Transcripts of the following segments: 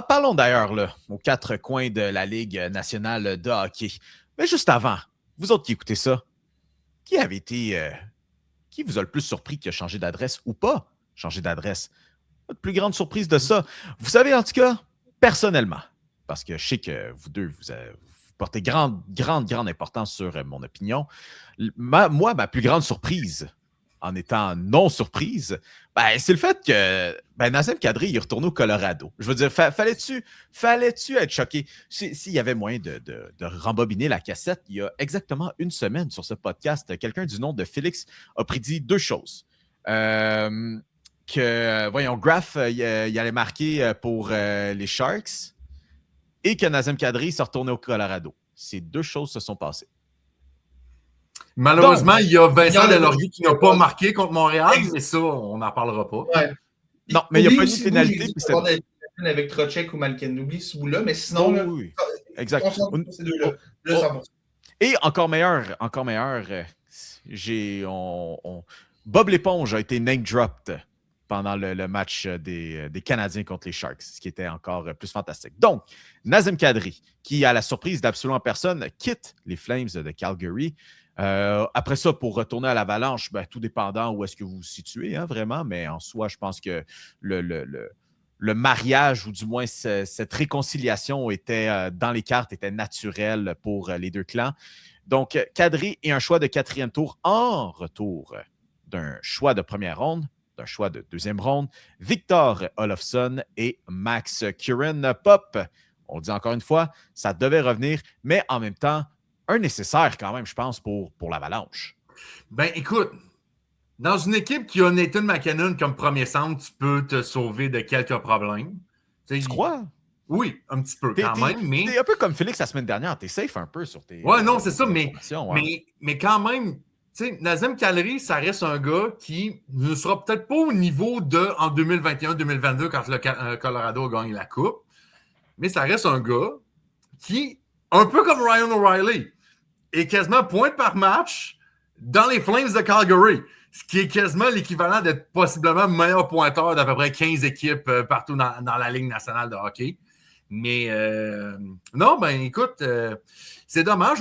Parlons d'ailleurs là, aux quatre coins de la Ligue nationale de hockey. Mais juste avant, vous autres qui écoutez ça, qui avait été... qui vous a le plus surpris qui a changé d'adresse ou pas changé d'adresse? Votre plus grande surprise de ça? Vous savez, en tout cas, personnellement, parce que je sais que vous deux, vous portez grande importance sur mon opinion. Moi, ma plus grande surprise, en étant non surprise, c'est le fait que Nazem Kadri est retourné au Colorado. Je veux dire, fallait-tu être choqué? S'il y avait moyen de rembobiner la cassette, il y a exactement une semaine sur ce podcast, quelqu'un du nom de Félix a prédit deux choses. Voyons, Graf, il allait marquer pour les Sharks et que Nazem Kadri s'est retourné au Colorado. Ces deux choses se sont passées. Malheureusement, il y a Vincent Deslauriers qui n'a pas marqué contre Montréal, mais ça, on n'en parlera pas. Ouais. Non, mais il n'y a pas eu de pénalité. Avec Trocheck ou Malkin. Oublie ce bout-là, mais sinon, oui. Exact. On s'en fout de ces deux-là. Le 100%. Et encore meilleur, Bob Léponge a été name-dropped pendant le match des Canadiens contre les Sharks, ce qui était encore plus fantastique. Donc, Nazem Kadri, qui, à la surprise d'absolument personne, quitte les Flames de Calgary. Après ça, pour retourner à l'Avalanche, tout dépendant où est-ce que vous vous situez, vraiment, mais en soi, je pense que le mariage, ou du moins cette réconciliation était dans les cartes, était naturelle pour les deux clans. Donc, Kadri et un choix de quatrième tour en retour d'un choix de première ronde, d'un choix de deuxième ronde, Victor Olofsson et Max Curran Pop. On dit encore une fois, ça devait revenir, mais en même temps, un nécessaire quand même, je pense, pour l'Avalanche. Écoute, dans une équipe qui a Nathan McKinnon comme premier centre, tu peux te sauver de quelques problèmes. Tu crois? Oui, un petit peu quand même. Mais t'es un peu comme Félix la semaine dernière, t'es safe un peu sur tes... Ouais, non, c'est ça, mais quand même, Nazem Kadri, ça reste un gars qui ne sera peut-être pas au niveau en 2021-2022 quand le Colorado a gagné la Coupe, mais ça reste un gars qui, un peu comme Ryan O'Reilly, est quasiment point par match dans les Flames de Calgary, ce qui est quasiment l'équivalent d'être possiblement meilleur pointeur d'à peu près 15 équipes partout dans la Ligue nationale de hockey. Mais non, écoute, c'est dommage.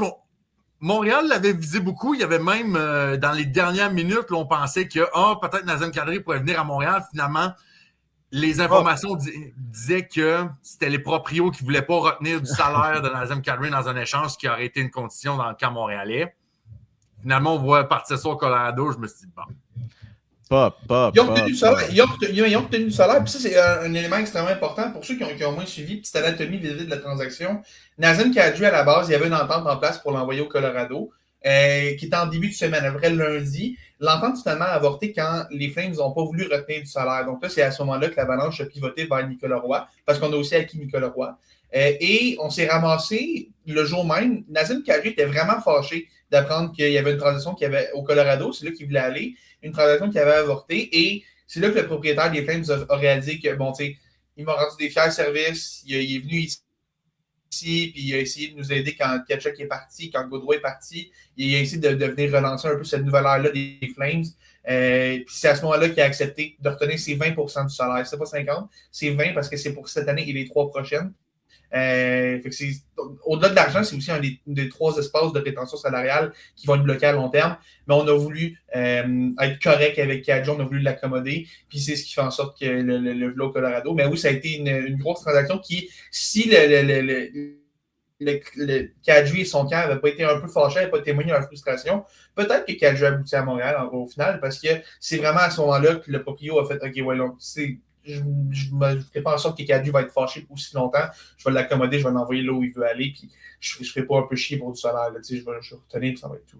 Montréal l'avait visé beaucoup. Il y avait même, dans les dernières minutes, là, on pensait que peut-être Nazem Kadri pourrait venir à Montréal. Finalement, les informations disaient que c'était les proprios qui ne voulaient pas retenir du salaire de Nazem Kadri dans un échange, ce qui aurait été une condition dans le camp montréalais. Finalement, on voit partir ça au Colorado. Je me suis dit, bon. Ils ont obtenu du salaire. Puis ça, c'est un élément extrêmement important pour ceux qui ont moins suivi petite anatomie vis-à-vis de la transaction. Nazem Kadri, à la base, il y avait une entente en place pour l'envoyer au Colorado, qui était en début de semaine, après lundi. L'entente finalement a avorté quand les Flames n'ont pas voulu retenir du salaire. Donc là, c'est à ce moment-là que l'Avalanche a pivoté vers Nicolas Roy, parce qu'on a aussi acquis Nicolas Roy. Et on s'est ramassé le jour même. Nazem Kadri était vraiment fâché d'apprendre qu'il y avait une transaction qu'il y avait au Colorado. C'est là qu'il voulait aller. Une transaction qui avait avorté. Et c'est là que le propriétaire des Flames a réalisé que, bon, tu sais, il m'a rendu des fiers services. Il est venu ici, puis il a essayé de nous aider quand Tkachuk est parti, quand Gaudreau est parti. Il a essayé de venir relancer un peu cette nouvelle ère-là des Flames. Puis c'est à ce moment-là qu'il a accepté de retenir ses 20% du salaire. C'est pas 50, c'est 20 parce que c'est pour cette année et les 3 prochaines. Fait que c'est, au-delà de l'argent, c'est aussi un des 3 espaces de rétention salariale qui vont être bloqués à long terme. Mais on a voulu être correct avec Kadri, on a voulu l'accommoder. Puis c'est ce qui fait en sorte que le Velo Colorado. Mais oui, ça a été une grosse transaction qui, si le Kadri et son camp n'avaient pas été un peu fâchés, n'avaient pas témoigné leur frustration, peut-être que Kadri a abouti à Montréal au final, parce que c'est vraiment à ce moment-là que le proprio a fait OK, ouais, donc je ne ferai pas en sorte que Kadri va être fâché aussi longtemps. Je vais l'accommoder, je vais l'envoyer là où il veut aller, puis je ne ferai pas un peu chier pour du salaire. Là, je vais retenir, puis ça va être tout.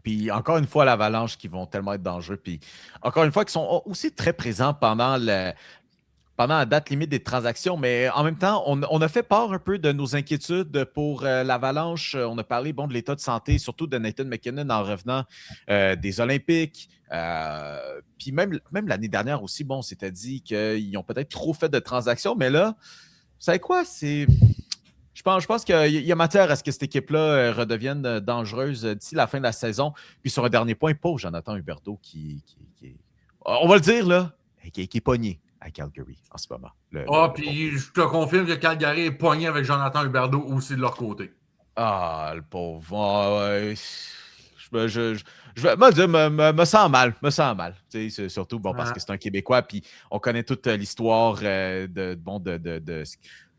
Puis encore une fois, l'Avalanche qui vont tellement être dangereux. Puis encore une fois, qui sont aussi très présents pendant la date limite des transactions, mais en même temps, on a fait part un peu de nos inquiétudes pour l'Avalanche. On a parlé de l'état de santé, surtout de Nathan McKinnon en revenant des Olympiques. Puis même l'année dernière aussi, on s'était dit qu'ils ont peut-être trop fait de transactions, mais là, vous savez quoi? Je pense qu'il y a matière à ce que cette équipe-là redevienne dangereuse d'ici la fin de la saison. Puis sur un dernier point, pauvre Jonathan Huberdeau qui on va le dire, là, qui est pogné. à Calgary en ce moment. Puis je te confirme que Calgary est pogné avec Jonathan Huberdeau aussi de leur côté. Ah, le pauvre. Ouais. Je me sens mal. C'est surtout parce que c'est un Québécois, puis on connaît toute l'histoire de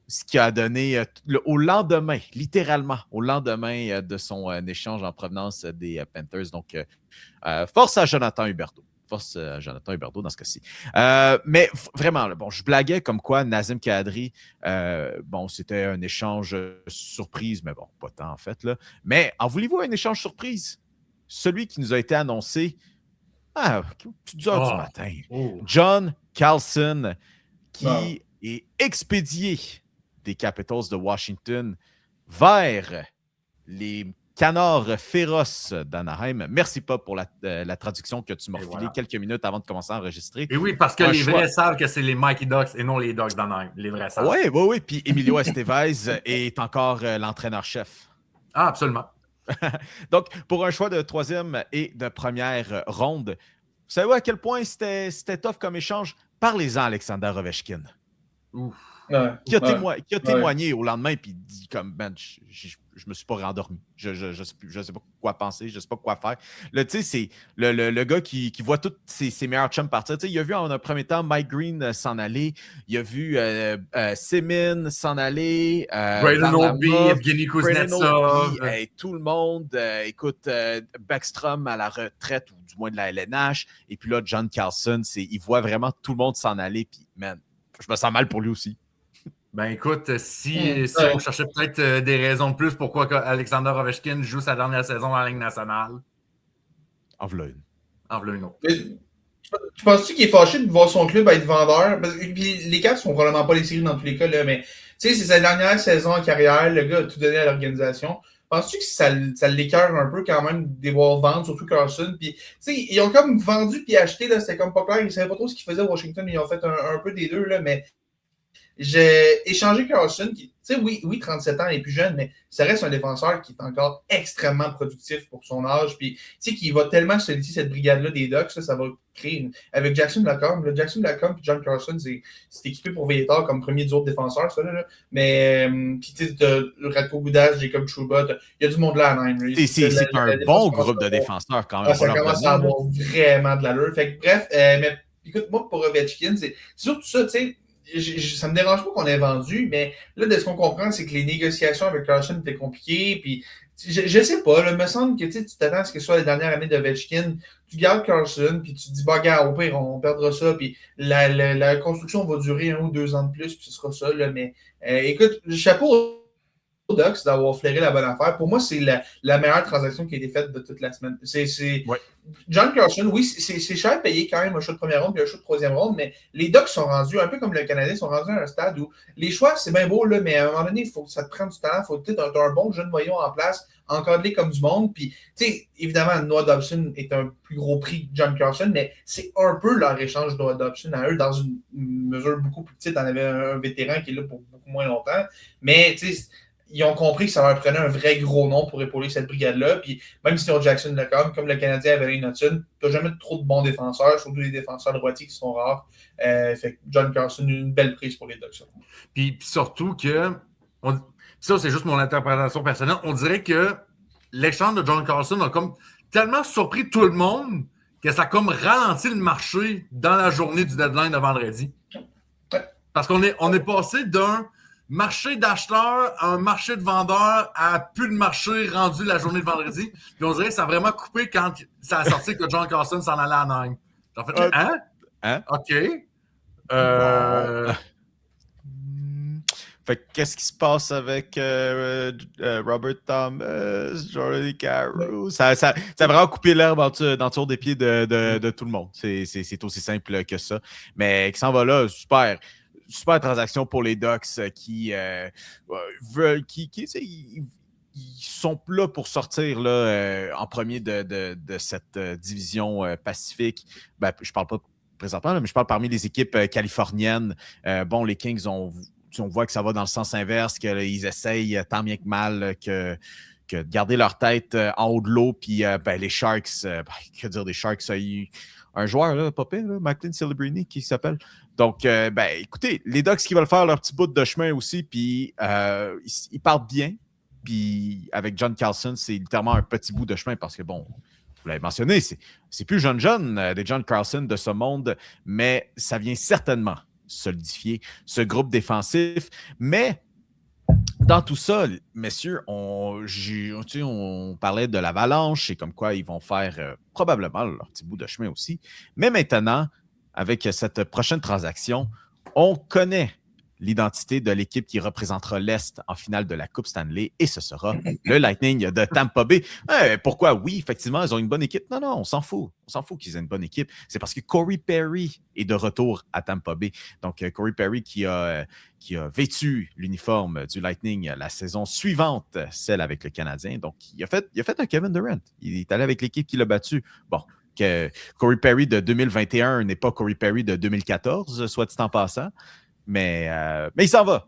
ce qu'il a donné au lendemain, littéralement, au lendemain de son échange en provenance des Panthers. Donc, force à Jonathan Huberdeau. Force à Jonathan Huberdeau dans ce cas-ci. Mais vraiment, je blaguais comme quoi Nazem Kadri, c'était un échange surprise, mais bon, pas tant en fait. Là. Mais en voulez-vous un échange surprise? Celui qui nous a été annoncé à 2h du matin. John Carlson, qui est expédié des Capitals de Washington vers les Canards féroces d'Anaheim. Merci pas pour la traduction que tu m'as refilée quelques minutes avant de commencer à enregistrer. Et oui, parce que les vrais savent que c'est les Mikey Ducks et non les Ducks d'Anaheim. Les vrais savent. Oui. Puis Emilio Estevez est encore l'entraîneur-chef. Ah, absolument. Donc, pour un choix de 3e et de première ronde, vous savez à quel point c'était tough comme échange? Parlez-en à Alexander Ovechkin. Qui a témoigné au lendemain puis dit comme je me suis pas rendormi. Je sais pas quoi penser, je sais pas quoi faire. Là, tu sais, c'est le gars qui voit tous ses meilleurs chums partir. Tu sais, il a vu en un premier temps Mike Green s'en aller, il a vu Semin s'en aller, Braden Oldby, Evgeny Kuznetsov, tout le monde. Écoute, Backstrom à la retraite ou du moins de la LNH. Et puis là, John Carlson, il voit vraiment tout le monde s'en aller. Puis, man, je me sens mal pour lui aussi. Ben écoute, si on cherchait peut-être des raisons de plus pourquoi Alexander Ovechkin joue sa dernière saison dans la Ligue nationale. En voilà une autre. Tu penses-tu qu'il est fâché de voir son club être vendeur? Puis les Caps sont probablement pas les séries dans tous les cas, là, mais tu sais, c'est sa dernière saison en carrière, le gars a tout donné à l'organisation. Penses-tu que ça l'écœure un peu quand même de les voir vendre, surtout Carlson? Puis, tu sais, ils ont comme vendu puis acheté, là, c'était comme pas clair, ils savaient pas trop ce qu'ils faisaient à Washington, ils ont fait un peu des deux, là, mais j'ai échangé Carlson, qui, tu sais, oui, 37 ans, il est plus jeune, mais ça reste un défenseur qui est encore extrêmement productif pour son âge. Puis, tu sais, qui va tellement solliciter cette brigade-là des Ducks, ça va créer avec Jackson Lacombe. Jackson Lacombe et John Carlson, c'est équipé pour veiller tard comme premier duo de défenseurs, ça, là. Mais, puis, tu sais, Radko Gudas, Jacob Trouba, il y a du monde là à Anaheim. C'est un bon groupe de défenseurs quand même. Ça commence à avoir vraiment de l'allure. Fait que, bref, mais écoute, moi, pour Ovechkin, c'est surtout ça, tu sais. Ça me dérange pas qu'on ait vendu, mais là, de ce qu'on comprend, c'est que les négociations avec Carlson étaient compliquées. Puis, je sais pas, là, il me semble que tu t'attends à ce que ce soit la dernière année d'Ovechkin. Tu gardes Carlson, puis tu te dis, gars, au pire, on perdra ça. Puis, la construction va durer 1 ou 2 ans de plus, puis ce sera ça. Là, mais écoute, chapeau aux Ducks d'avoir flairé la bonne affaire. Pour moi, c'est la meilleure transaction qui a été faite de toute la semaine. John Carlson, oui, c'est cher payé quand même un choix de première ronde et un choix de troisième ronde, mais les Ducks sont rendus, un peu comme le Canadien, sont rendus à un stade où les choix, c'est bien beau, là, mais à un moment donné, il faut que ça te prenne du temps. Il faut peut-être un bon jeune voyant en place, encadré comme du monde. Puis, tu sais, évidemment, Noah Dobson est un plus gros prix que John Carlson, mais c'est un peu leur échange Noah Dobson à eux dans une mesure beaucoup plus petite. On avait un vétéran qui est là pour beaucoup moins longtemps. Mais, tu sais, ils ont compris que ça leur prenait un vrai gros nom pour épauler cette brigade-là. Puis même si ils ont Jackson Lacombe, comme le Canadien avait Ray Hudson, tu n'as jamais trop de bons défenseurs, surtout des défenseurs droitiers qui sont rares. Fait que John Carlson, une belle prise pour les Ducks. Puis surtout que, ça c'est juste mon interprétation personnelle, on dirait que l'échange de John Carlson a comme tellement surpris tout le monde que ça a comme ralenti le marché dans la journée du deadline de vendredi. Ouais. Parce qu'on est passé d'un marché d'acheteurs à un marché de vendeurs à plus de marché rendu la journée de vendredi. Puis on dirait que ça a vraiment coupé quand ça a sorti que John Carlson s'en allait à Anaheim. J'ai fait, hein? OK. Fait que qu'est-ce qui se passe avec Robert Thomas, Jordan Kyrou? Ça a vraiment coupé l'herbe dans le tour des pieds de tout le monde. C'est aussi simple que ça. Mais qui s'en va là, super transaction pour les Ducks qui veulent, ils sont là pour sortir là, en premier de cette division Pacifique. Ben, je parle pas présentement, mais je parle parmi les équipes californiennes. Les Kings on voit que ça va dans le sens inverse, qu'ils essayent tant bien que mal que de garder leur tête en haut de l'eau. Puis les Sharks, que dire des Sharks, un joueur, là, pas pire, là, Macklin Celebrini, qui s'appelle. Donc, écoutez, les Ducks qui veulent faire leur petit bout de chemin aussi, puis ils partent bien. Puis avec John Carlson, c'est littéralement un petit bout de chemin parce que, bon, vous l'avez mentionné, c'est plus John, des John Carlson de ce monde, mais ça vient certainement solidifier ce groupe défensif. Mais dans tout ça, messieurs, on parlait de l'Avalanche et comme quoi ils vont faire probablement leur petit bout de chemin aussi. Mais maintenant, avec cette prochaine transaction, on connaît l'identité de l'équipe qui représentera l'Est en finale de la Coupe Stanley et ce sera le Lightning de Tampa Bay. Pourquoi? Oui, effectivement, ils ont une bonne équipe. Non, on s'en fout. On s'en fout qu'ils aient une bonne équipe. C'est parce que Corey Perry est de retour à Tampa Bay. Donc, Corey Perry qui a vêtu l'uniforme du Lightning la saison suivante, celle avec le Canadien. Donc, il a fait un Kevin Durant. Il est allé avec l'équipe qui l'a battu. Bon, que Corey Perry de 2021 n'est pas Corey Perry de 2014, soit dit en passant. Mais il s'en va.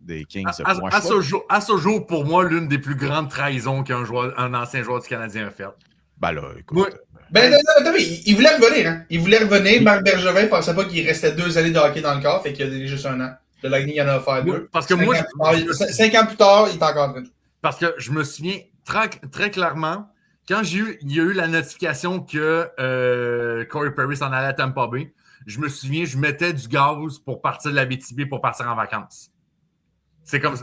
Des Kings. À ce jour, pour moi, l'une des plus grandes trahisons qu'un ancien joueur du Canadien a fait. Ben là, écoute. Il voulait revenir. Hein? Il voulait revenir. Marc Bergevin ne pensait pas qu'il restait 2 années de hockey dans le corps, fait qu'il a donné juste 1 an. Le Lightning, il en a offert 2. Parce que 5 ans plus tard, il est encore en train de jouer. Parce que je me souviens très clairement, quand il y a eu la notification que Corey Perry s'en allait à Tampa Bay, je me souviens, je mettais du gaz pour partir de l'Abitibi pour partir en vacances. C'est comme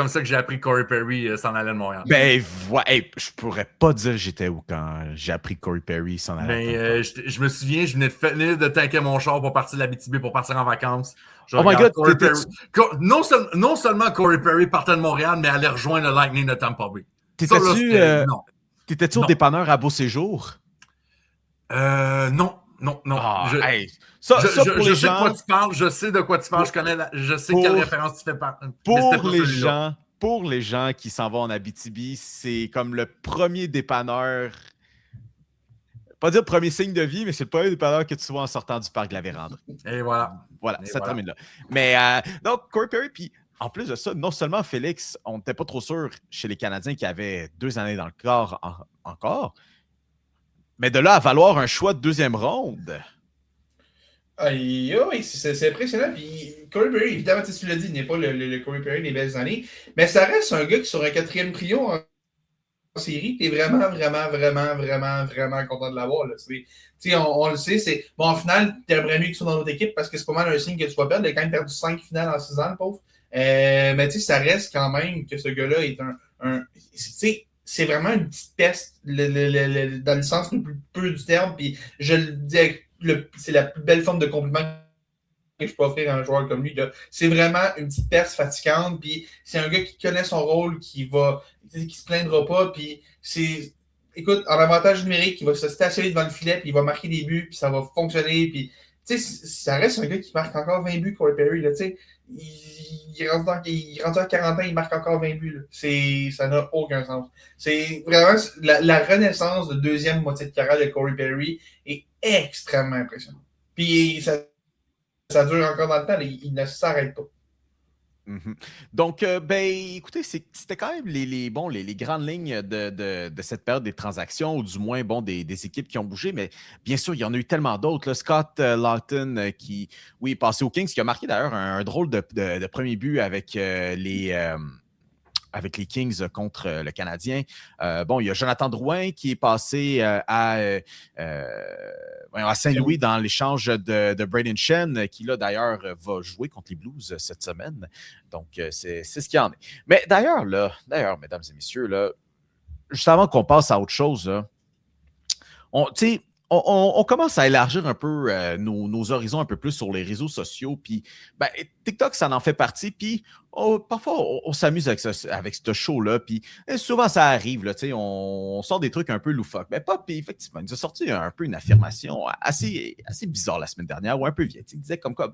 ça que j'ai appris que Corey Perry s'en allait de Montréal. Je pourrais pas dire j'étais où quand j'ai appris que Corey Perry s'en allait. Mais je me souviens, je venais de tanker mon char pour partir de l'Abitibi pour partir en vacances. Oh my God! Corey Perry. Non seulement Corey Perry partait de Montréal, mais allait rejoindre le Lightning de Tampa Bay. T'étais-tu au dépanneur à Beau Séjour? Non. Pour les gens, je sais de quoi tu parles, je sais quelle référence tu fais par. Pour les gens qui s'en vont en Abitibi, c'est comme le premier dépanneur, pas dire premier signe de vie, mais c'est le premier dépanneur que tu vois en sortant du parc de la Vérandre. Et voilà. Voilà, ça termine là. Mais donc, Corey Perry, puis en plus de ça, non seulement Félix, on n'était pas trop sûr chez les Canadiens qui avaient 2 années dans le corps encore, mais de là à valoir un choix de 2e ronde. Oui, c'est impressionnant. Puis Corey Perry, évidemment, tu l'as dit, il n'est pas le Corey Perry des belles années. Mais ça reste un gars qui, sur un 4e trio en série, t'es vraiment content de l'avoir. On le sait, en finale, t'aimerais mieux qu'il soit dans notre équipe parce que c'est pas mal un signe que tu vas perdre. Il a quand même perdu 5 finales en 6 ans, le pauvre. Mais ça reste quand même que ce gars-là est c'est vraiment une petite peste dans le sens le plus peu du terme. Puis je le dis, c'est la plus belle forme de compliment que je peux offrir à un joueur comme lui. Là. C'est vraiment une petite peste fatigante. Puis c'est un gars qui connaît son rôle, qui se plaindra pas. Puis écoute, en avantage numérique, il va se stationner devant le filet, puis il va marquer des buts, puis ça va fonctionner. Puis ça reste un gars qui marque encore 20 buts, Corey Perry. Là, il rentre à 40 ans, il marque encore 20 buts. Là. Ça n'a aucun sens. C'est vraiment la renaissance de 2e moitié de carrière de Corey Perry est extrêmement impressionnante. Puis ça dure encore dans le temps, il ne s'arrête pas. Mm-hmm. Donc, écoutez, c'était quand même les grandes lignes de cette période des transactions, ou du moins des équipes qui ont bougé, mais bien sûr, il y en a eu tellement d'autres. Là. Scott Laughton, qui, est passé aux Kings, qui a marqué d'ailleurs un drôle de premier but avec les Kings contre le Canadien. Il y a Jonathan Drouin qui est passé à Saint-Louis dans l'échange de Braden Shen, qui là d'ailleurs va jouer contre les Blues cette semaine. Donc, c'est ce qu'il y en est. Mais d'ailleurs, mesdames et messieurs, là, juste avant qu'on passe à autre chose, là, on commence à élargir un peu nos horizons un peu plus sur les réseaux sociaux. Puis, TikTok, ça en fait partie. Puis, parfois, on s'amuse avec ce show-là. Puis, souvent, ça arrive. Là, on sort des trucs un peu loufoques. Mais pas, puis effectivement, il nous a sorti un peu une affirmation assez bizarre la semaine dernière, ou un peu vieille. Il disait comme quoi,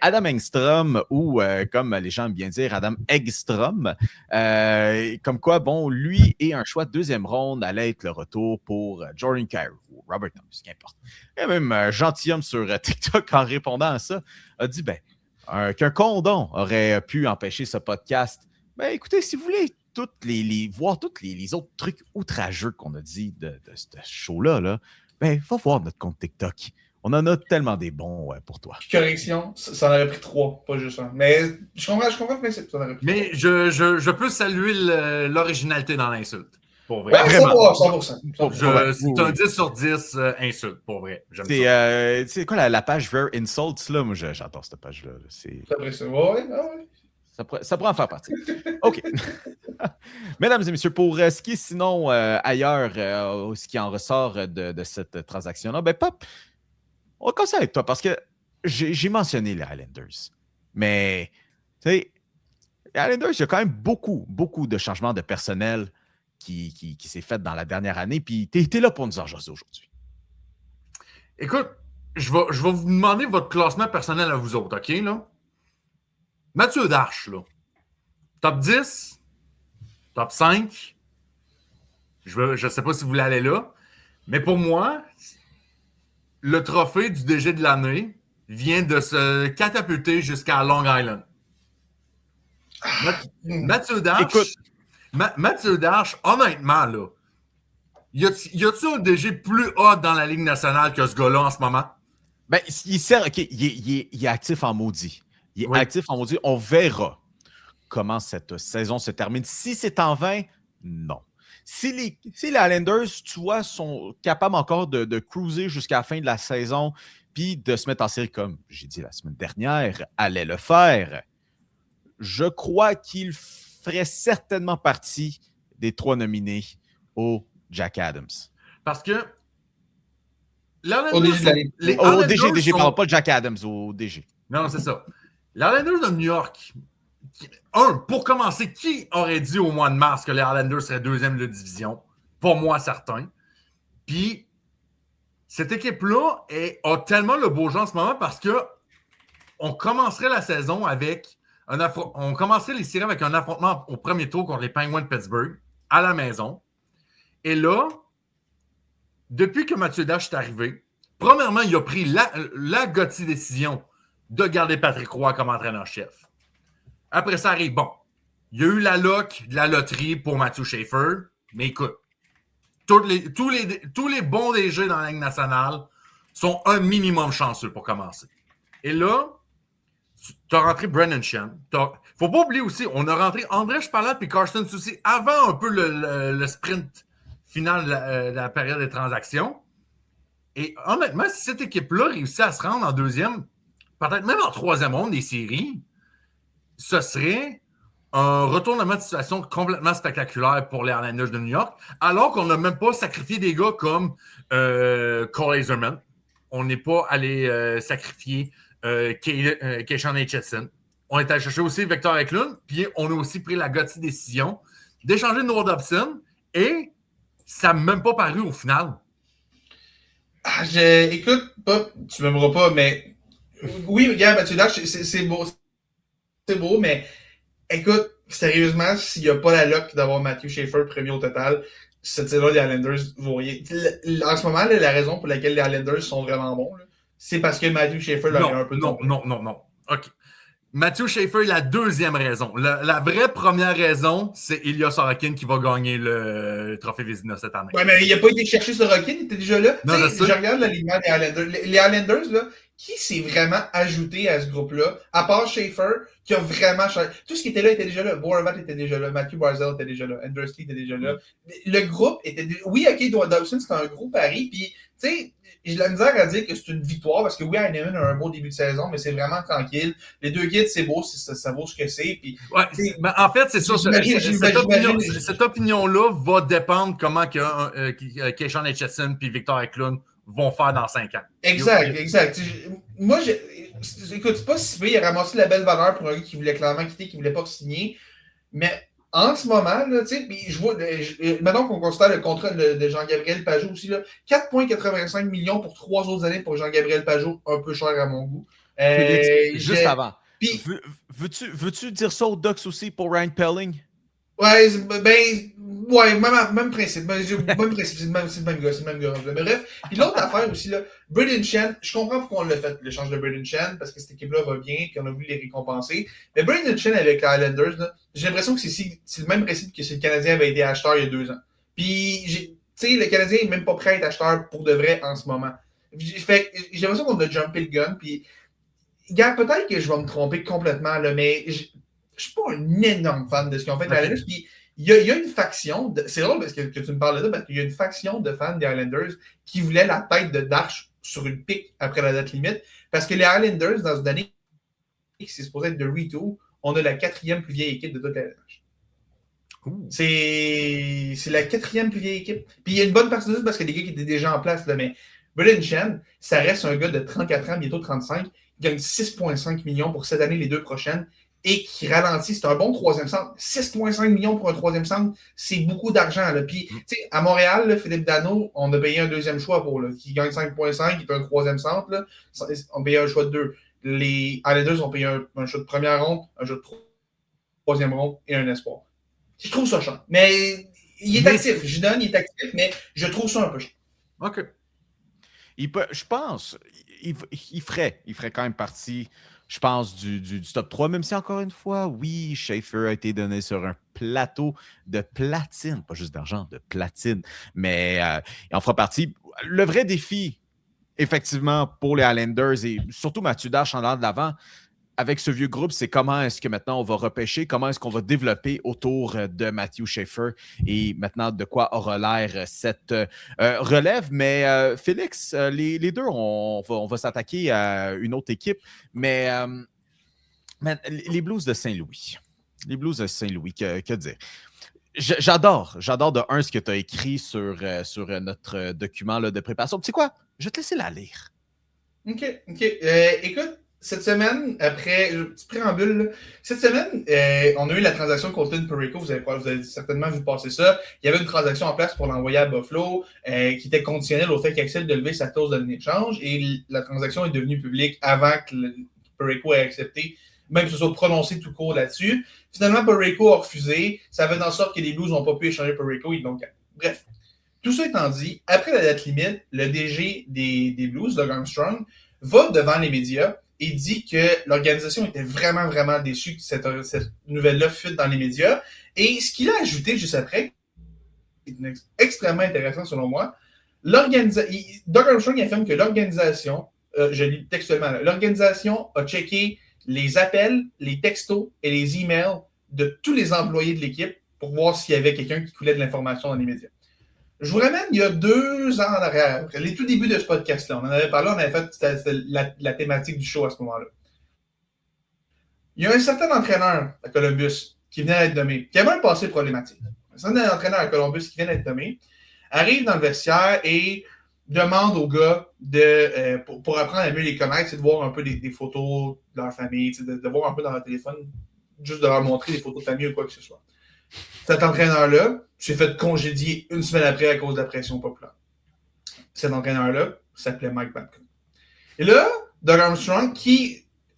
Adam Engstrom, ou comme les gens aiment bien dire, Adam Eggstrom, comme quoi, lui et un choix de 2e ronde allait être le retour pour Jordan Kyrou, Robert Thomas, qu'importe. Et même un gentilhomme sur TikTok, en répondant à ça, a dit qu'un condom aurait pu empêcher ce podcast. Écoutez, si vous voulez voir tous les autres trucs outrageux qu'on a dit de ce show-là, ben, va voir notre compte TikTok. On en a tellement des bons pour toi. Correction, ça en aurait pris 3, pas juste un. Mais je comprends le principe, ça en aurait pris 3. Mais je peux saluer l'originalité dans l'insulte. Pour vrai. Ouais, vraiment. 100%. C'est un 10 sur 10 insulte, pour vrai. C'est quoi la page Rare Insults, là? Moi, j'adore cette page-là. C'est après ça. Ouais. Ça pourrait en faire partie. OK. Mesdames et messieurs, pour ce qui est sinon ailleurs, ce qui en ressort de cette transaction-là, ben Pop, on va commencer avec toi parce que j'ai mentionné les Highlanders. Mais, tu sais, les Highlanders, il y a quand même beaucoup de changements de personnel qui s'est fait dans la dernière année. Puis, tu es là pour nous en jaser aujourd'hui. Écoute, je vais vous demander votre classement personnel à vous autres, OK, là? Mathieu Darche, là. Top 10, top 5. Je ne sais pas si vous voulez aller là. Mais pour moi, le trophée du DG de l'année vient de se catapulter jusqu'à Long Island. Mathieu Darche, Mathieu Darche, honnêtement, là, y a-t-il un DG plus hot dans la Ligue nationale que ce gars-là en ce moment? Ben, il est actif en maudit. Il est actif en maudit. On verra comment cette saison se termine. Si c'est en 20, non. Si les Highlanders, tu vois, sont capables encore de cruiser jusqu'à la fin de la saison puis de se mettre en série, comme j'ai dit la semaine dernière, allait le faire, je crois qu'il ferait certainement partie des 3 nominés au Jack Adams. Parce que au DG, parle pas de Jack Adams, au DG. Non, c'est ça. Les Highlanders de New York, pour commencer, qui aurait dit au mois de mars que les Highlanders seraient 2e de division? Pour moi, certain. Puis, cette équipe-là a tellement le beau jeu en ce moment parce que on commencerait la saison avec on commencerait les séries avec un affrontement au premier tour contre les Penguins de Pittsburgh à la maison. Et là, depuis que Mathieu Darche est arrivé, premièrement, il a pris la gothique décision de garder Patrick Roy comme entraîneur-chef. Après ça arrive, bon, il y a eu la loc de la loterie pour Matthew Schaefer, mais écoute, tous les bons DG dans la Ligue nationale sont un minimum chanceux pour commencer. Et là, tu as rentré Brendan Shen. Faut pas oublier aussi, on a rentré André Spallat et Carson Soucy avant un peu le sprint final de la période des transactions. Et honnêtement, si cette équipe-là réussit à se rendre en 2e, peut-être même en 3e ronde des séries, ce serait un retournement de situation complètement spectaculaire pour les Highlanders de New York, alors qu'on n'a même pas sacrifié des gars comme Cole Hazelman. On n'est pas allé sacrifier Keyshawn Hitchison. On est allé chercher aussi Victor Eklund, puis on a aussi pris la gothique décision d'échanger Noah Dobson, et ça n'a même pas paru au final. Écoute, tu m'aimeras pas, mais oui, regarde, Mathieu Darche, c'est beau. C'est beau, mais écoute, sérieusement, s'il n'y a pas la luck d'avoir Matthew Schaefer premier au total, cette saison des Highlanders vaut rien. En ce moment, la raison pour laquelle les Highlanders sont vraiment bons, c'est parce que Matthew Schaefer leur a un peu de Non. OK. Matthew Schaefer est la 2e raison. La vraie première raison, c'est Ilya Sorokin qui va gagner le trophée Vezina cette année. Ouais, mais il n'a pas été chercher Sorokin, il était déjà là. Non, je regarde l'alignement des Highlanders. Les Highlanders, là, qui s'est vraiment ajouté à ce groupe-là, à part Schaefer, qui a vraiment changé. Tout ce qui était là était déjà là. Boervat était déjà là. Matthew Barzal était déjà là. Andersley était déjà là. Le groupe était déjà... Oui, OK, Dawson, c'était un gros pari. Puis, tu sais, j'ai de la misère à dire que c'est une victoire parce que oui, Heinemann a un beau début de saison, mais c'est vraiment tranquille. Les 2 guides, c'est beau, ça vaut ce que c'est. Puis, ouais, mais en fait, c'est ça. Cette opinion-là va dépendre comment Keyshawn Hitchison et Victor Eklund vont faire dans 5 ans. Exact. Moi, écoute, c'est pas si pire, il a ramassé la belle valeur pour un gars qui voulait clairement quitter, qui voulait pas signer. Mais en ce moment, tu sais, je vois, maintenant qu'on considère le contrat de Jean-Gabriel Pajot aussi, là, 4,85 millions pour 3 autres années pour Jean-Gabriel Pajot, un peu cher à mon goût. Félix, juste avant. Puis, veux-tu dire ça aux Ducks aussi pour Ryan Pelling? Ouais, même principe. C'est le même gars. Mais bref, puis l'autre affaire aussi, là, Brendan Shen, je comprends pourquoi on l'a fait, l'échange de Brendan Shen, parce que cette équipe-là va bien, puis on a voulu les récompenser. Mais Brendan Shen avec les Highlanders, là, j'ai l'impression que c'est le même principe que si le Canadien avait été acheteur il y a 2 ans. Puis, sais, le Canadien n'est même pas prêt à être acheteur pour de vrai en ce moment. Fait j'ai l'impression qu'on a jumpé le gun, puis gars, peut-être que je vais me tromper complètement, là, mais je suis pas un énorme fan de ce qu'ils ont fait de Islanders. Puis il y a une faction, c'est drôle parce que tu me parles de ça, parce qu'il y a une faction de fans des Islanders qui voulaient la tête de Darche sur une pique après la date limite, parce que les Islanders, dans une année qui c'est supposé être de retour, on a la 4e plus vieille équipe de toute la LNH. C'est la 4e plus vieille équipe. Puis il y a une bonne partie de ça parce que les gars qui étaient déjà en place, là, mais Brayden Schenn, ça reste un gars de 34 ans, bientôt 35, qui gagne 6,5 millions pour cette année, les 2 prochaines, et qui ralentit. C'est un bon troisième centre. 6,5 millions pour un troisième centre, c'est beaucoup d'argent. Là. Puis, à Montréal, là, Philippe Danault, on a payé un deuxième choix pour, là, qui gagne 5,5, qui fait un troisième centre. Là. On paye un choix de 2. Les Islanders ont payé un choix de première ronde, un choix de troisième ronde et un espoir. Je trouve ça chiant. Mais il est actif. Je donne, il est actif, mais je trouve ça un peu chiant. OK. Je pense, il ferait quand même partie, je pense, du top 3, même si encore une fois, oui, Schaefer a été donné sur un plateau de platine, pas juste d'argent, de platine, mais il en fera partie. Le vrai défi, effectivement, pour les Islanders et surtout Mathieu Darche en allant de l'avant, avec ce vieux groupe, c'est comment est-ce que maintenant on va repêcher, comment est-ce qu'on va développer autour de Matthew Schaefer et maintenant de quoi aura l'air cette relève. Mais Félix, les deux, on va s'attaquer à une autre équipe, mais les Blues de Saint-Louis. Les Blues de Saint-Louis, que dire? J'adore de un ce que tu as écrit sur notre document là, de préparation. Tu sais quoi? Je vais te laisser la lire. OK. Écoute, cette semaine, après, petit préambule, là, cette semaine, on a eu la transaction Colton Parayko. Vous avez certainement vu passer ça. Il y avait une transaction en place pour l'envoyer à Buffalo qui était conditionnelle au fait qu'il accepte de lever sa clause de l'échange. Et la transaction est devenue publique avant que Parayko ait accepté, même que ce soit prononcé tout court là-dessus. Finalement, Parayko a refusé. Ça fait en sorte que les Blues n'ont pas pu échanger Parayko. Donc, bref. Tout ça étant dit, après la date limite, le DG des Blues, Doug Armstrong, va devant les médias et dit que l'organisation était vraiment, vraiment déçue que cette nouvelle-là fuite dans les médias. Et ce qu'il a ajouté juste après, est extrêmement intéressant selon moi, Doug Armstrong affirme que l'organisation, je lis textuellement, l'organisation a checké les appels, les textos et les emails de tous les employés de l'équipe pour voir s'il y avait quelqu'un qui coulait de l'information dans les médias. Je vous ramène il y a 2 ans en arrière, les tout débuts de ce podcast-là. On en avait parlé, on avait fait c'était la thématique du show à ce moment-là. Il y a un certain entraîneur à Columbus qui venait d'être nommé, qui avait un passé problématique. Un certain entraîneur à Columbus qui vient d'être nommé, arrive dans le vestiaire et demande aux gars pour apprendre à mieux les connaître, c'est de voir un peu des photos de leur famille, de voir un peu dans leur téléphone, juste de leur montrer des photos de famille ou quoi que ce soit. Cet entraîneur-là s'est fait congédier 1 semaine après à cause de la pression populaire. Cet entraîneur-là s'appelait Mike Babcock. Et là, Doug Armstrong,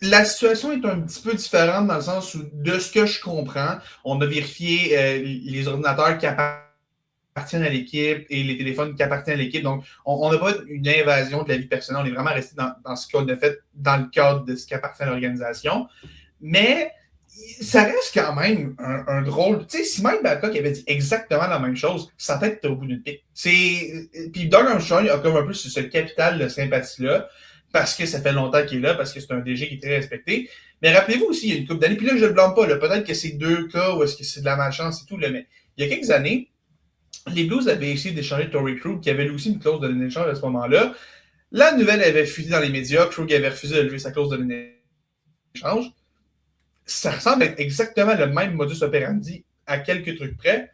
la situation est un petit peu différente dans le sens où, de ce que je comprends, on a vérifié les ordinateurs qui appartiennent à l'équipe et les téléphones qui appartiennent à l'équipe. Donc, on n'a pas une invasion de la vie personnelle. On est vraiment resté dans ce qu'on a fait dans le cadre de ce qui appartient à l'organisation. Mais ça reste quand même un drôle. Tu sais, si Mike Babcock avait dit exactement la même chose, sa tête était au bout d'une pique. Puis Doug Armstrong a comme un peu ce capital de sympathie-là, parce que ça fait longtemps qu'il est là, parce que c'est un DG qui est très respecté. Mais rappelez-vous aussi, il y a une couple d'années, puis là, je ne le blâme pas, là, peut-être que c'est 2 cas où est-ce que c'est de la malchance et tout, là, mais il y a quelques années, les Blues avaient essayé d'échanger Torrey Krug, qui avait lui aussi une clause de l'échange à ce moment-là. La nouvelle avait fuité dans les médias, Krug avait refusé de lever sa clause de l'échange. Ça ressemble être exactement le même modus operandi à quelques trucs près.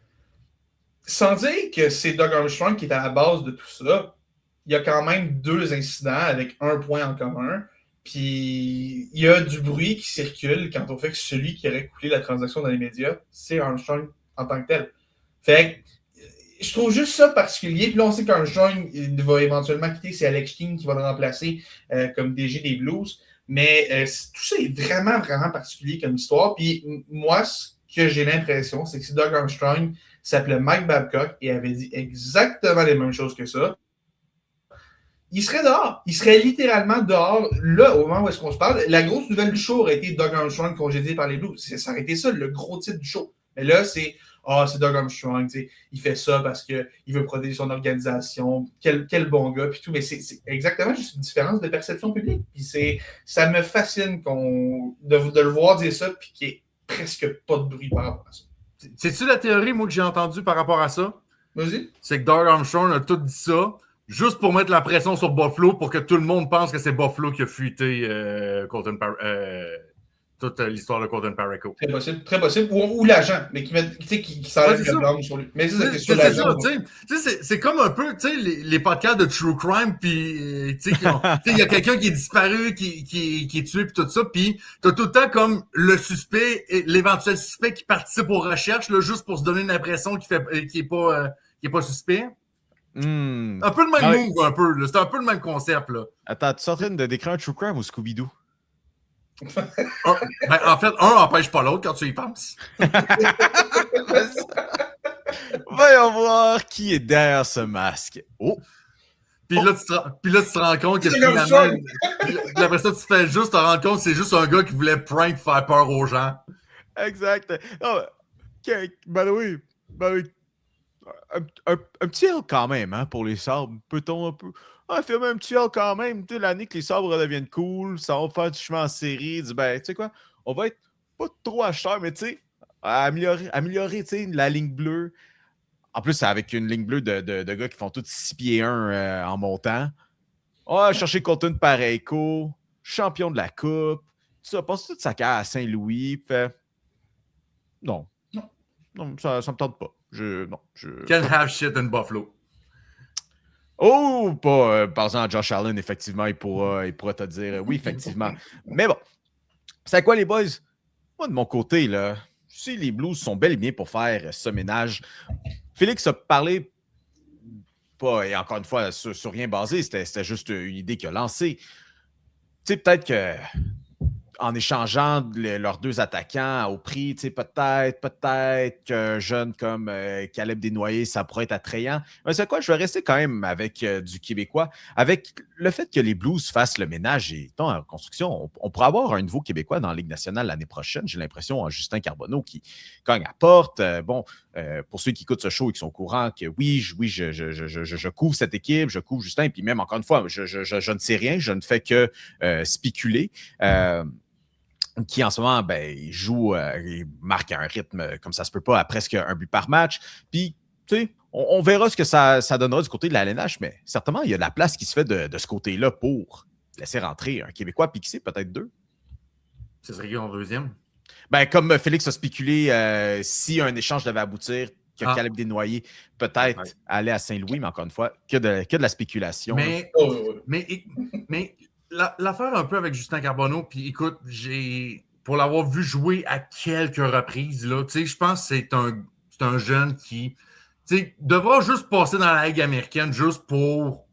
Sans dire que c'est Doug Armstrong qui est à la base de tout ça, il y a quand même 2 incidents avec un point en commun. Puis il y a du bruit qui circule quant au fait que celui qui aurait coulé la transaction dans les médias, c'est Armstrong en tant que tel. Fait que je trouve juste ça particulier. Puis là, on sait qu'Armstrong va éventuellement quitter, c'est Alex King qui va le remplacer comme DG des Blues. Mais tout ça est vraiment, vraiment particulier comme histoire. Puis moi, ce que j'ai l'impression, c'est que si Doug Armstrong s'appelait Mike Babcock et avait dit exactement les mêmes choses que ça, il serait dehors. Il serait littéralement dehors, là, au moment où est-ce qu'on se parle. La grosse nouvelle du show aurait été Doug Armstrong congédié par les Blues. Ça aurait été ça, le gros titre du show. Mais là, c'est Doug Armstrong, il fait ça parce qu'il veut protéger son organisation. Quel bon gars, puis tout. Mais c'est exactement juste une différence de perception publique. Puis ça me fascine de le voir dire ça, puis qu'il n'y ait presque pas de bruit par rapport à ça. C'est-tu la théorie, moi, que j'ai entendue par rapport à ça? Vas-y. C'est que Doug Armstrong a tout dit ça juste pour mettre la pression sur Buffalo pour que tout le monde pense que c'est Buffalo qui a fuité toute l'histoire de Colton Parayko. Très possible. Ou l'agent, mais qui s'enlève le blâme sur lui. Mais c'est sur l'agent. C'est comme un peu les podcasts de True Crime, puis il y a quelqu'un qui est disparu, qui est tué, puis tout ça, puis t'as tout le temps comme le suspect, l'éventuel suspect qui participe aux recherches, là, juste pour se donner l'impression qu'il est pas suspect. Un peu le même move, un peu. C'est un peu le même concept. Là. Attends, tu es en train de décrire un True Crime ou Scooby-Doo? En fait, un n'empêche pas l'autre quand tu y penses. Voyons voir qui est derrière ce masque. Oh! Puis là, tu te rends compte que finalement, après ça, tu te fais juste te rendre compte que c'est juste un gars qui voulait prank faire peur aux gens. Exact. Oh, ben oui. Un petit L quand même, hein, pour les sabres. Peut-on un peu... fermer un petit L quand même. L'année que les sabres redeviennent cool, ça va faire du chemin en série. Ben, tu sais quoi, on va être pas trop acheteurs, mais tu sais, améliorer la ligne bleue. En plus, c'est avec une ligne bleue de gars qui font tous 6 pieds 1 en montant. Chercher Colton Parayko, champion de la Coupe. Tout ça, passe toute sa carrière à Saint-Louis. Fait... Non, ça me tente pas. Can't have shit in Buffalo. Oh, pas par à Josh Allen, effectivement, il pourra te dire oui, effectivement. Mais bon, c'est quoi les boys? Moi, de mon côté, là, si les Blues sont bel et bien pour faire ce ménage, Félix a parlé, pas, et encore une fois, sur rien basé, c'était juste une idée qu'il a lancée. Tu sais, peut-être que en échangeant leurs deux attaquants au prix, peut-être qu'un jeune comme Caleb Desnoyers, ça pourrait être attrayant. Mais c'est quoi, je vais rester quand même avec du Québécois. Avec le fait que les Blues fassent le ménage et tant en construction, on pourrait avoir un nouveau Québécois dans la Ligue nationale l'année prochaine. J'ai l'impression en Justin Carbonneau qui cogne à porte. Pour ceux qui écoutent ce show et qui sont au courant que oui, je couvre cette équipe, je couvre Justin, puis même encore une fois, je ne sais rien, je ne fais que spéculer. Qui en ce moment, il joue, il marque un rythme comme ça se peut pas à presque un but par match. Puis, tu sais, on verra ce que ça donnera du côté de la LNH, mais certainement, il y a de la place qui se fait de ce côté-là pour laisser rentrer un Québécois, puis qui sait, peut-être deux. Ce serait qui en deuxième? Comme Félix a spéculé, si un échange devait aboutir, que Caleb Desnoyers peut-être aller à Saint-Louis, mais encore une fois, que de la spéculation. Mais l'affaire un peu avec Justin Carbonneau, puis écoute, pour l'avoir vu jouer à quelques reprises, là, je pense que c'est un jeune qui devra juste passer dans la Ligue américaine juste pour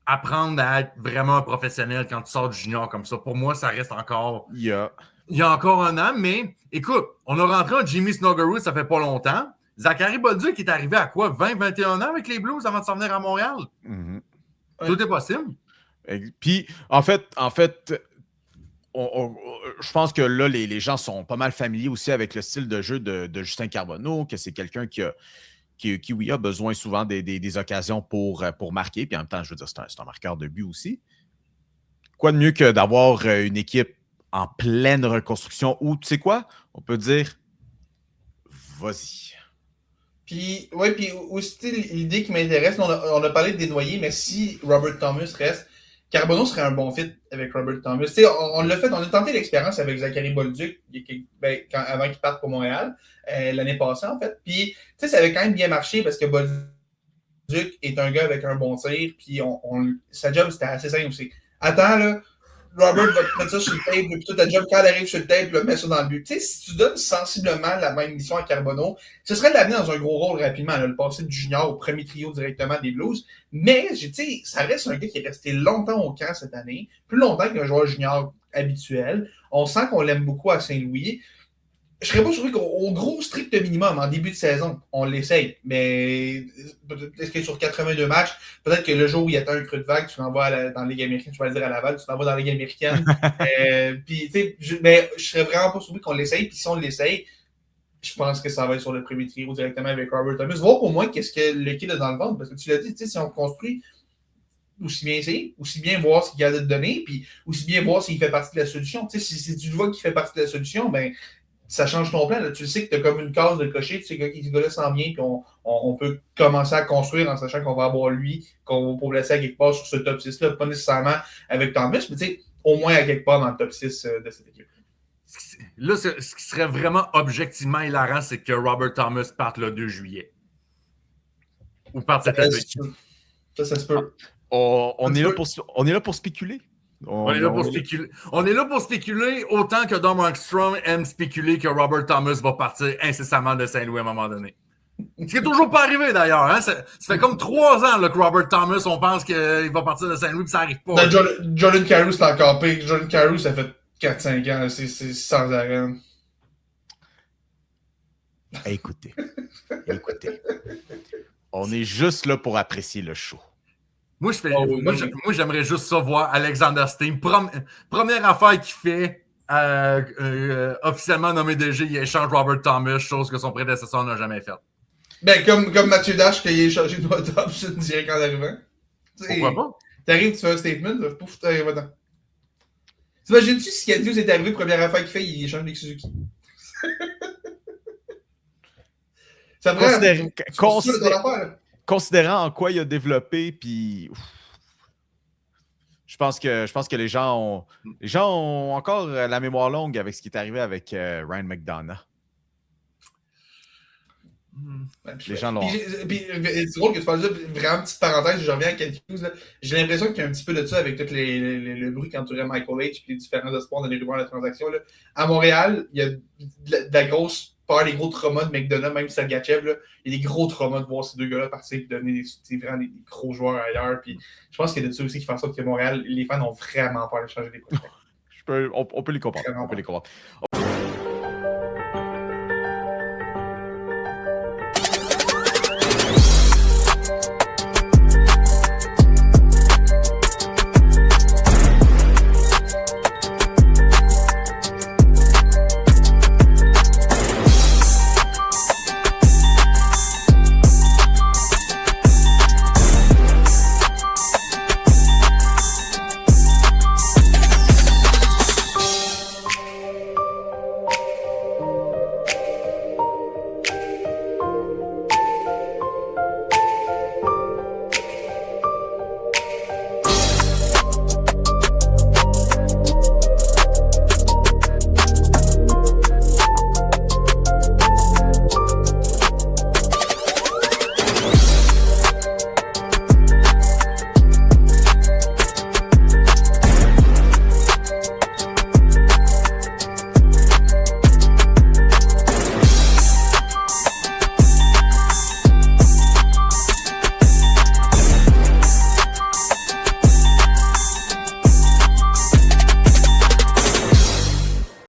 apprendre à être vraiment un professionnel quand tu sors du junior comme ça. Pour moi, ça reste encore... Il y a encore un an, mais écoute, on a rentré un Jimmy Snuggerud, ça fait pas longtemps. Zachary Bolduc est arrivé à quoi? 20-21 ans avec les Blues avant de s'en venir à Montréal? Mm-hmm. Tout est possible. Puis, en fait, je pense que là, les gens sont pas mal familiers aussi avec le style de jeu de Justin Carbonneau, que c'est quelqu'un qui a besoin souvent des occasions pour marquer. Puis en même temps, je veux dire, c'est un marqueur de but aussi. Quoi de mieux que d'avoir une équipe en pleine reconstruction où, tu sais quoi, on peut dire, vas-y. Puis aussi, l'idée qui m'intéresse, on a parlé de Desnoyers, mais si Robert Thomas reste, Carbonneau serait un bon fit avec Robert Thomas. On l'a fait, on a tenté l'expérience avec Zachary Bolduc avant qu'il parte pour Montréal, l'année passée, en fait. Puis, ça avait quand même bien marché parce que Bolduc est un gars avec un bon tir, puis sa job, c'était assez simple aussi. Attends, là, Robert va te mettre ça sur le tape, puis toute ta job, quand elle arrive sur le tape, là, mets ça dans le but. Si tu donnes sensiblement la même mission à Carbonneau, ce serait de l'amener dans un gros rôle rapidement, là, le passer du junior au premier trio directement des Blues. Mais, ça reste un gars qui est resté longtemps au camp cette année, plus longtemps qu'un joueur junior habituel. On sent qu'on l'aime beaucoup à Saint-Louis. Je serais pas surpris qu'au gros strict minimum, en début de saison, on l'essaye. Mais est-ce que sur 82 matchs, peut-être que le jour où il y a un creux de vague, tu l'envoies dans la Ligue américaine, je vais le dire à Laval, tu l'envoies dans la Ligue américaine. Mais je serais vraiment pas surpris qu'on l'essaye. Puis si on l'essaye, je pense que ça va être sur le premier trio directement avec Robert Thomas. Voir pour moi qu'est-ce que le kid a dans le ventre, parce que tu l'as dit, si on construit, aussi bien essayer, aussi bien voir ce qu'il a de donner, puis aussi bien voir s'il fait partie de la solution. Si tu vois qu'il fait partie de la solution, ben ça change ton plan. Là. Tu sais que tu as comme une case de cocher, tu sais que ce gars-là s'en vient, puis on peut commencer à construire en sachant qu'on va avoir lui, qu'on va placer à quelque part sur ce top 6-là, pas nécessairement avec Thomas, mais tu sais, au moins à quelque part dans le top 6 de cette équipe. Là, ce qui serait vraiment objectivement hilarant, c'est que Robert Thomas parte le 2 juillet. Ou parte cette année. Ça se peut. On est là pour spéculer. On est là pour spéculer autant que Dom Armstrong aime spéculer que Robert Thomas va partir incessamment de Saint-Louis à un moment donné. Ce qui n'est toujours pas arrivé d'ailleurs. Hein? Ça fait comme 3 ans là, que Robert Thomas, on pense qu'il va partir de Saint-Louis et ça n'arrive pas. Jordan Carew, c'est encore pire. Jordan Carew, ça fait 4-5 ans. C'est sans arrêt. Écoutez. On est juste là pour apprécier le show. Moi, j'aimerais juste ça voir Alexander Steen. Première affaire qu'il fait, officiellement nommé DG, il échange Robert Thomas, chose que son prédécesseur n'a jamais faite. Ben, comme Mathieu Dash, qu'il a échangé de Noah Dobson direct en arrivant. Pourquoi pas? T'arrives, tu fais un statement, pouf, t'arrives dedans. T'imagines-tu si Cadieux est arrivé, première affaire qu'il fait, il échange avec Suzuki? Ça considérant en quoi il a développé, puis je pense que les gens ont encore la mémoire longue avec ce qui est arrivé avec Ryan McDonough. Les gens l'ont. C'est drôle que tu parles de ça. Vraiment, petite parenthèse, je reviens à Ken Hughes. J'ai l'impression qu'il y a un petit peu de ça avec tout le bruit qu'entourait Michael H. et les différents espoirs dans les rumeurs de la transaction. Là. À Montréal, il y a de la grosse peur, des gros traumas de McDonough, même Sergachev. Là. Il y a des gros traumas de voir ces deux gars-là partir et donner vraiment des gros joueurs ailleurs. Puis, je pense qu'il y a de ça aussi qui fait en sorte que Montréal, les fans ont vraiment peur de changer des prospects. On peut les comprendre.